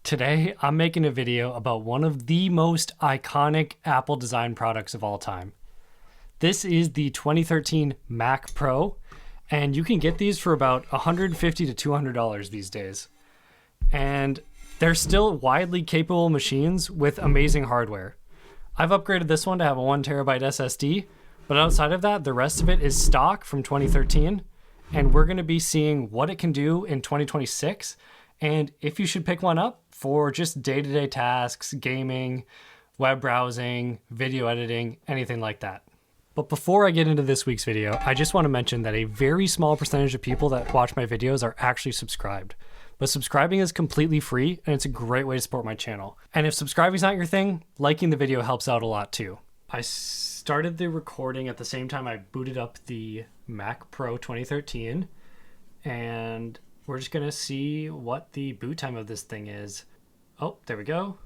Today, I'm making a video about one of the most iconic Apple design products of all time. This is the 2013 Mac Pro, and you can get these for about $150 to $200 these days. And they're still widely capable machines with amazing hardware. I've upgraded this one to have a 1TB SSD, but outside of that, the rest of it is stock from 2013, and we're going to be seeing what it can do in 2026, and if you should pick one up for just day-to-day tasks, gaming, web browsing, video editing, anything like that. But before I get into this week's video, I just want to mention that a very small percentage of people that watch my videos are actually subscribed. But subscribing is completely free, and it's a great way to support my channel. And if subscribing is not your thing, liking the video helps out a lot too. I started the recording at the same time I booted up the Mac Pro 2013, and we're just gonna see what the boot time of this thing is. Oh, there we go.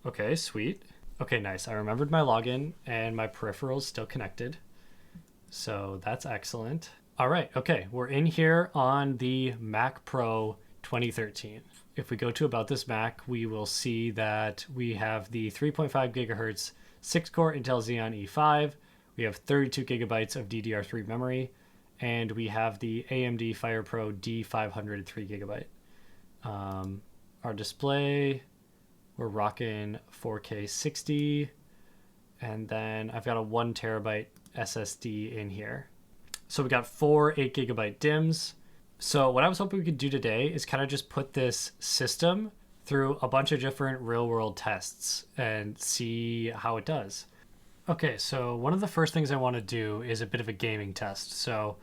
Okay, sweet. Okay, nice. I remembered my login and my peripheral's still connected. So that's excellent. All right, okay, we're in here on the Mac Pro 2013. If we go to About This Mac, we will see that we have the 3.5 gigahertz 6-core Intel Xeon E5. We have 32 gigabytes of DDR3 memory, and we have the AMD FirePro D500 3GB. Our display, we're rocking 4K 60, and then I've got a 1TB SSD in here. So we got 4 8GB DIMMs. So what I was hoping we could do today is kind of just put this system through a bunch of different real-world tests and see how it does. Okay, so one of the first things I want to do is a bit of a gaming test. So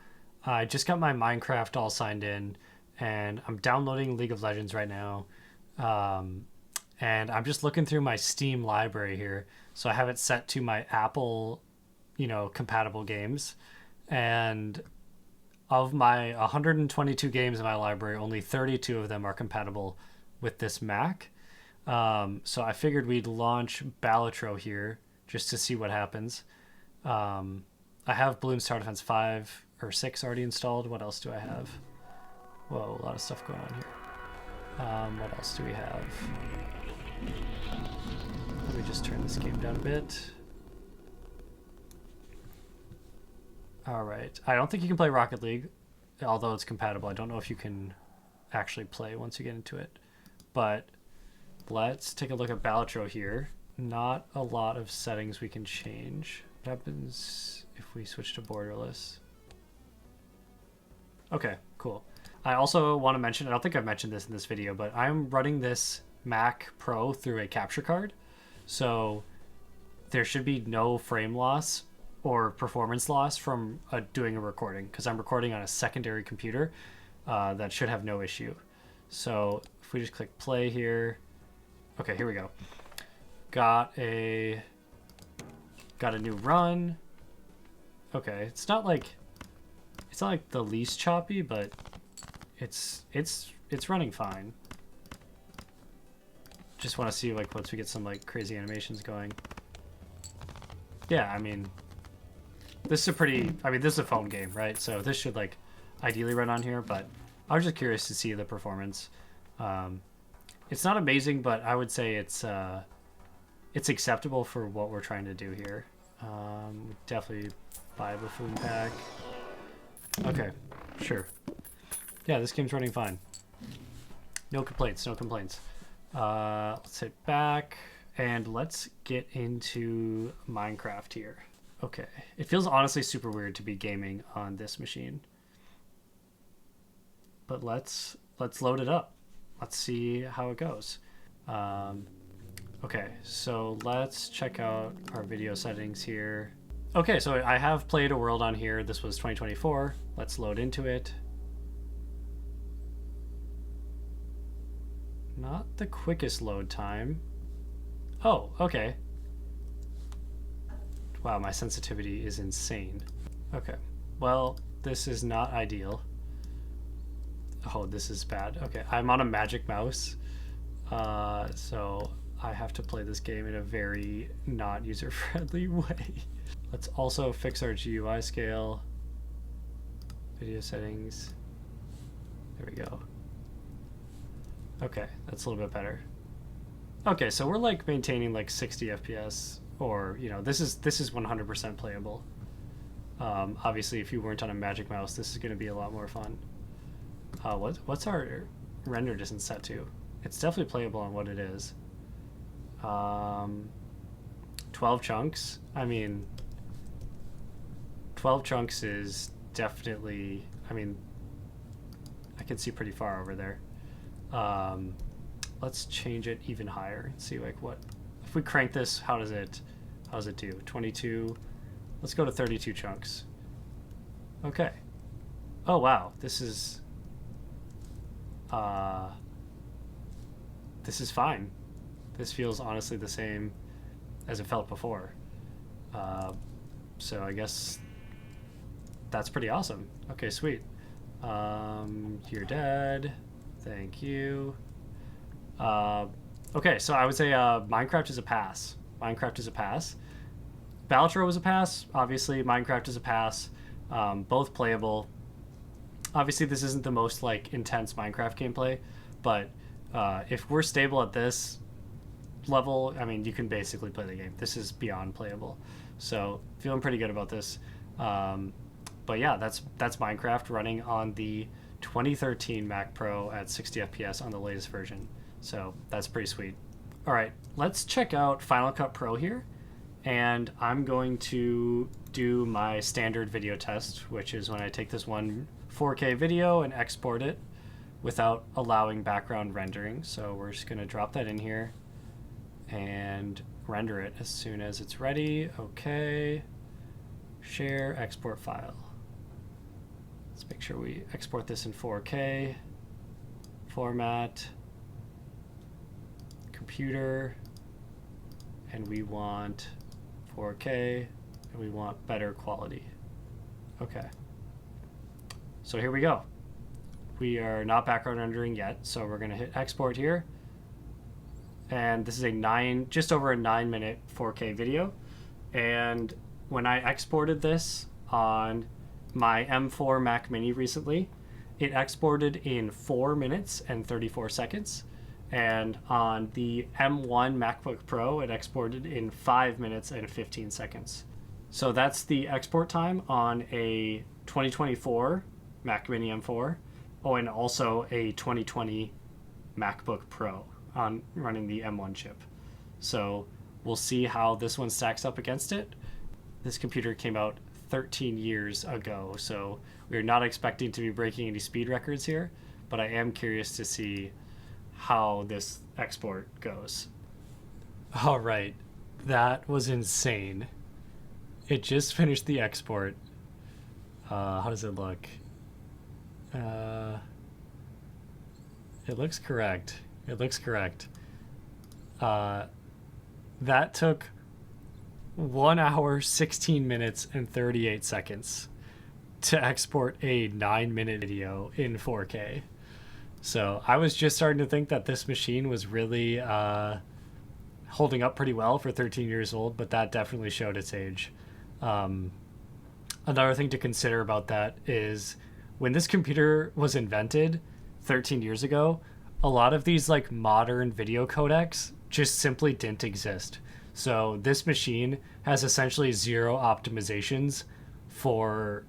I just got my Minecraft all signed in, and I'm downloading League of Legends right now. And I'm just looking through my Steam library here. So I have it set to my Apple, compatible games. And of my 122 games in my library, only 32 of them are compatible with this Mac. So I figured we'd launch Balatro here just to see what happens. I have Bloons Tower Defense 5 or 6 already installed. What else do I have? Whoa, a lot of stuff going on here. What else do we have? Let me just turn this game down a bit. All right. I don't think you can play Rocket League, although it's compatible. I don't know if you can actually play once you get into it. But let's take a look at Balatro here. Not a lot of settings we can change. What happens if we switch to borderless? Okay, cool. I also want to mention, I don't think I've mentioned this in this video, but I'm running this Mac Pro through a capture card. So there should be no frame loss or performance loss from doing a recording, because I'm recording on a secondary computer that should have no issue. So if we just click play here, okay, here we go. Got a new run. Okay, it's not like the least choppy, but it's running fine. Just want to see once we get some crazy animations going. Yeah, I mean, this is this is a phone game, right? So this should ideally run on here, but I was just curious to see the performance. It's not amazing, but I would say it's acceptable for what we're trying to do here. Definitely buy a Buffoon pack. Okay, sure. Yeah, this game's running fine. No complaints, no complaints. Let's hit back and let's get into Minecraft here. Okay, it feels honestly super weird to be gaming on this machine. But let's load it up. Let's see how it goes. Okay, so let's check out our video settings here. Okay, so I have played a world on here. This was 2024. Let's load into it. Not the quickest load time. Oh, okay. Wow, my sensitivity is insane. Okay, well, this is not ideal. Oh, this is bad. Okay, I'm on a Magic Mouse, so I have to play this game in a very not user-friendly way. Let's also fix our GUI scale. Video settings. There we go. Okay, that's a little bit better. Okay, so we're like maintaining like 60 FPS, or you know, this is 100% playable. Obviously, if you weren't on a Magic Mouse, this is going to be a lot more fun. What's our render distance set to? It's definitely playable on what it is. 12 chunks. I mean, 12 chunks is definitely. I mean, I can see pretty far over there. Let's change it even higher and see like what if we crank this. How does it do? 22. Let's go to 32 chunks. Okay. Oh wow, this is fine. This feels honestly the same as it felt before. So I guess that's pretty awesome. Okay, sweet. You're dead. Thank you. Okay, so I would say Minecraft is a pass. Minecraft is a pass. Balatro was a pass. Obviously, Minecraft is a pass. Both playable. Obviously, this isn't the most like intense Minecraft gameplay, but if we're stable at this level, I mean, you can basically play the game. This is beyond playable. So feeling pretty good about this. But yeah, that's Minecraft running on the 2013 Mac Pro at 60 FPS on the latest version. So that's pretty sweet. All right, let's check out Final Cut Pro here. And I'm going to do my standard video test, which is when I take this one 4K video and export it without allowing background rendering. So we're just going to drop that in here and render it as soon as it's ready. Okay. Share, export file. Let's make sure we export this in 4K. Format. Computer. And we want 4K, and we want better quality. Okay. So here we go. We are not background rendering yet, so we're going to hit export here. And this is just over a 9-minute 4K video. And when I exported this on my M4 Mac Mini recently, it exported in 4 minutes and 34 seconds. And on the M1 MacBook Pro, it exported in 5 minutes and 15 seconds. So that's the export time on a 2024 Mac Mini M4. Oh, and also a 2020 MacBook Pro on running the M1 chip. So we'll see how this one stacks up against it. This computer came out 13 years ago, so we're not expecting to be breaking any speed records here, but I am curious to see how this export goes. All right, that was insane. It just finished the export. How does it look? It looks correct. It looks correct. That took 1 hour, 16 minutes, and 38 seconds to export a 9-minute video in 4K. So I was just starting to think that this machine was really holding up pretty well for 13 years old, but that definitely showed its age. Another thing to consider about that is when this computer was invented 13 years ago, a lot of these like modern video codecs just simply didn't exist. So this machine has essentially 0 optimizations for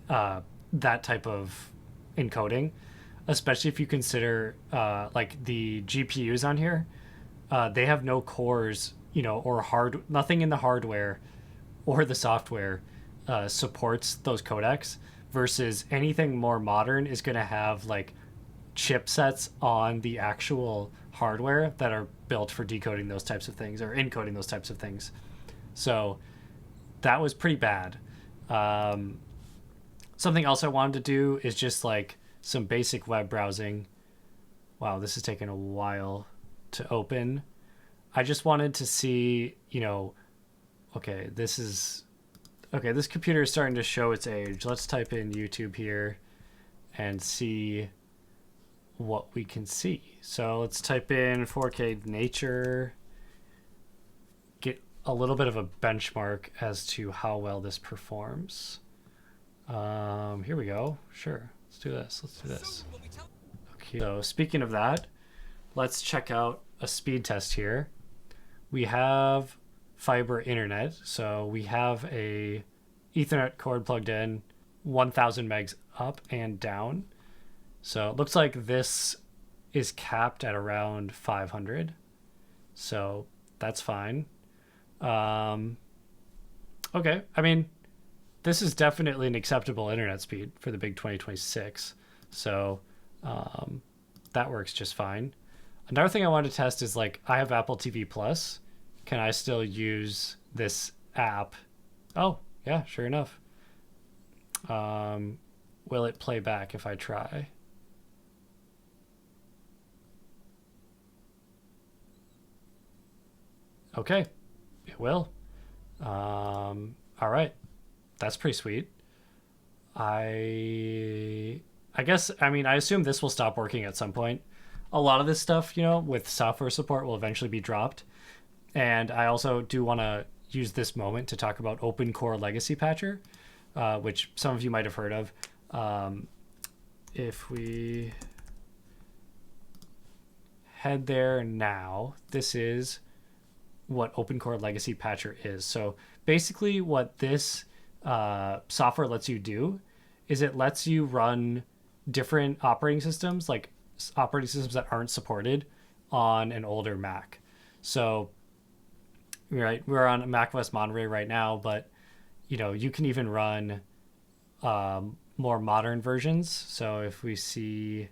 that type of encoding, especially if you consider like the GPUs on here. They have no cores, or nothing in the hardware or the software supports those codecs, versus anything more modern is going to have like chipsets on the actual hardware that are built for decoding those types of things or encoding those types of things. So that was pretty bad. Something else I wanted to do is just like some basic web browsing. Wow, this is taking a while to open. I just wanted to see, okay, this computer is starting to show its age. Let's type in YouTube here and see what we can see. So let's type in 4K nature, get a little bit of a benchmark as to how well this performs. Here we go. Sure, let's do this. Okay, so speaking of that, let's check out a speed test here. We have fiber internet, so we have a Ethernet cord plugged in, 1000 megs up and down. So it looks like this is capped at around 500. So that's fine. Okay, I mean, this is definitely an acceptable internet speed for the big 2026. So that works just fine. Another thing I wanted to test is like, I have Apple TV Plus. Can I still use this app? Oh, yeah, sure enough. Will it play back if I try? Okay, it will. All right, that's pretty sweet. I guess, I mean, I assume this will stop working at some point. A lot of this stuff, you know, with software support will eventually be dropped. And I also do want to use this moment to talk about Open Core Legacy Patcher, which some of you might have heard of. If we head there now, this is what Open Core Legacy Patcher is. So basically what this software lets you do is it lets you run different operating systems, like operating systems that aren't supported on an older Mac. So right, we're on macOS Monterey right now, but you know, you can even run more modern versions. So if we see,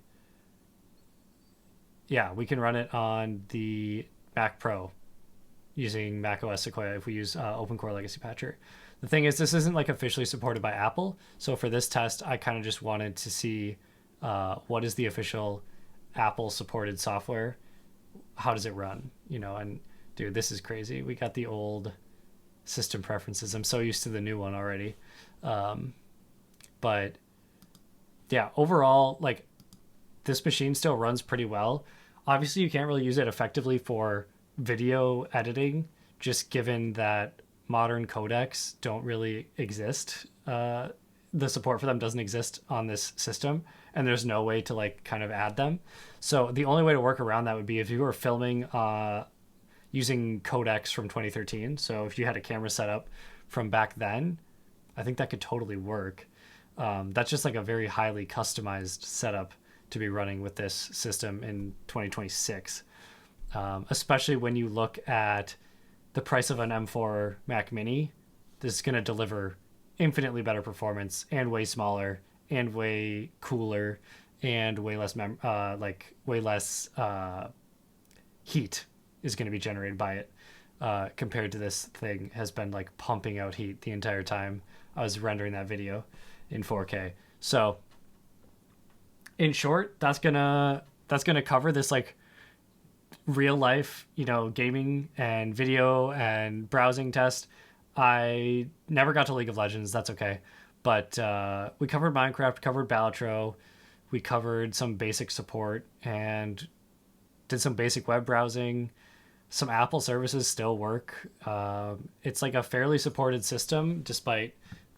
yeah, we can run it on the Mac Pro using macOS Sequoia if we use Open Core Legacy Patcher. The thing is, this isn't like officially supported by Apple. So for this test, I kind of just wanted to see what is the official Apple supported software. How does it run? You know, and dude, this is crazy. We got the old system preferences. I'm so used to the new one already. But yeah, overall, like this machine still runs pretty well. Obviously, you can't really use it effectively for video editing, just given that modern codecs don't really exist. The support for them doesn't exist on this system, and there's no way to like kind of add them. So the only way to work around that would be if you were filming using codecs from 2013. So if you had a camera set up from back then, I think that could totally work. That's just like a very highly customized setup to be running with this system in 2026. Especially when you look at the price of an M4 Mac Mini. This is going to deliver infinitely better performance and way smaller and way cooler and way less heat is going to be generated by it, compared to this thing has been like pumping out heat the entire time I was rendering that video in 4K. So in short, that's gonna cover this like real life, you know, gaming and video and browsing test. I never got to League of Legends. That's okay. But we covered Minecraft, covered Balatro, we covered some basic support and did some basic web browsing. Some Apple services still work. It's like a fairly supported system despite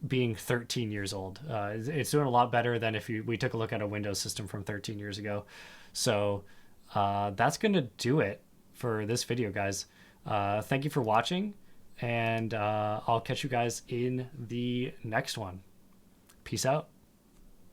being 13 years old. It's doing a lot better than if we took a look at a Windows system from 13 years ago. So that's going to do it for this video, guys. Thank you for watching, and I'll catch you guys in the next one. Peace out.